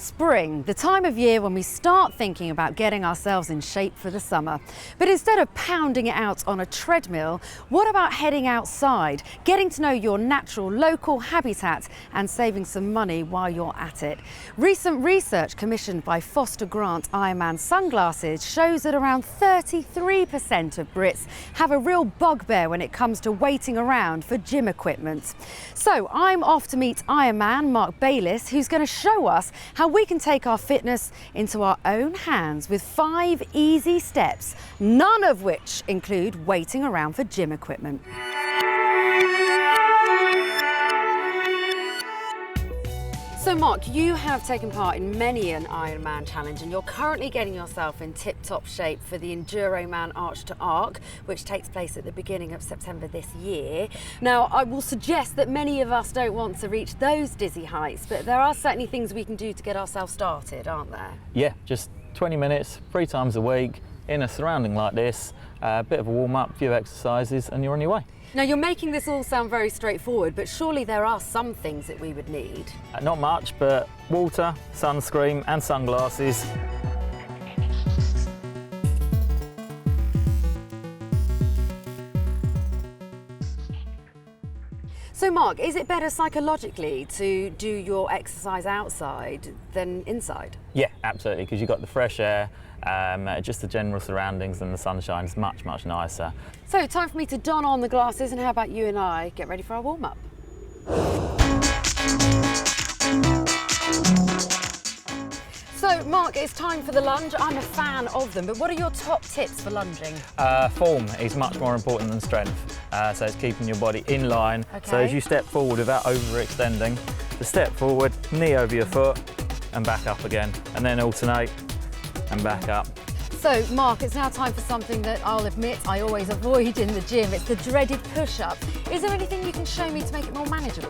Spring, the time of year when we start thinking about getting ourselves in shape for the summer. But instead of pounding it out on a treadmill, what about heading outside, getting to know your natural local habitat and saving some money while you're at it? Recent research commissioned by Foster Grant Ironman Sunglasses shows that around 33% of Brits have a real bugbear when it comes to waiting around for gym equipment. So I'm off to meet Ironman Mark Bayliss, who's going to show us how we can take our fitness into our own hands with 5 easy steps, none of which include waiting around for gym equipment. So Mark, you have taken part in many an Ironman challenge and you're currently getting yourself in tip-top shape for the Enduroman Arch to Arc, which takes place at the beginning of September this year. Now, I will suggest that many of us don't want to reach those dizzy heights, but there are certainly things we can do to get ourselves started, aren't there? Yeah, just 20 minutes, 3 times a week, in a surrounding like this, a bit of a warm-up, a few exercises, and you're on your way. Now, you're making this all sound very straightforward, but surely there are some things that we would need. Not much, but water, sunscreen, and sunglasses. So Mark, is it better psychologically to do your exercise outside than inside? Yeah, absolutely, because you've got the fresh air, just the general surroundings, and the sunshine is much, much nicer. So time for me to don on the glasses, and how about you and I get ready for our warm-up? So Mark, it's time for the lunge. I'm a fan of them, but what are your top tips for lunging? Form is much more important than strength, so it's keeping your body in line. Okay. So as you step forward without overextending, the step forward, knee over your foot, and back up again, and then alternate and back up. So Mark, it's now time for something that I'll admit I always avoid in the gym. It's the dreaded push-up. Is there anything you can show me to make it more manageable?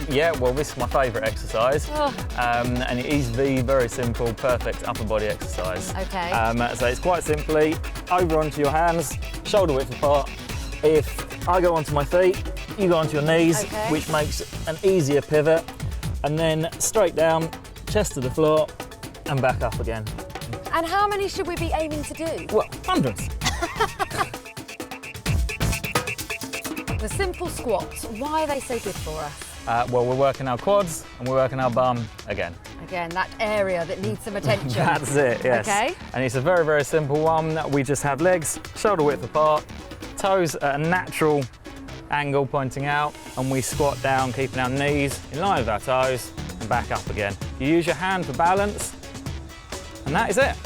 Yeah, well, this is my favourite exercise, and it is the very simple, perfect upper body exercise. Okay. So it's quite simply over onto your hands, shoulder width apart. If I go onto my feet, you go onto your knees, okay, which makes an easier pivot, and then straight down, chest to the floor, and back up again. And how many should we be aiming to do? Well, hundreds. The simple squats, why are they so good for us? Well, we're working our quads and we're working our bum again. Again, that area that needs some attention. That's it, yes. Okay. And it's a very, very simple one. We just have legs shoulder width apart, toes at a natural angle pointing out, and we squat down, keeping our knees in line with our toes, and back up again. You use your hand for balance, and that is it.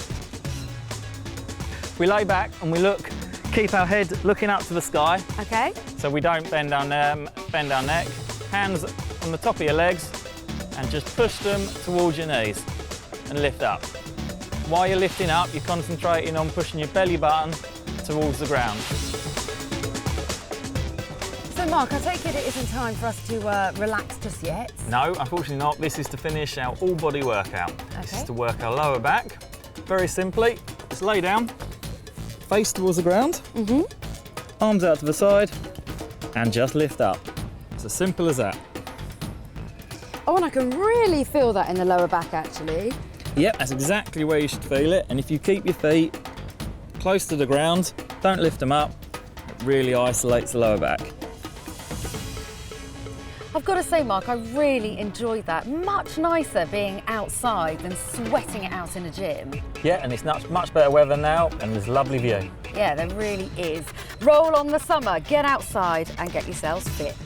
We lay back and we look, keep our head looking up to the sky. Okay. So we don't bend our neck. Hands on the top of your legs and just push them towards your knees and lift up. While you're lifting up, you're concentrating on pushing your belly button towards the ground. So Mark, I take it isn't time for us to relax just yet? No, unfortunately not. This is to finish our all-body workout. Okay. This is to work our lower back. Very simply, just lay down, face towards the ground, arms out to the side, and just lift up. It's as simple as that. Oh, and I can really feel that in the lower back, actually. Yep, that's exactly where you should feel it. And if you keep your feet close to the ground, don't lift them up, it really isolates the lower back. I've got to say, Mark, I really enjoyed that. Much nicer being outside than sweating it out in a gym. Yeah, and it's much better weather now, and there's a lovely view. Yeah, there really is. Roll on the summer, get outside and get yourselves fit.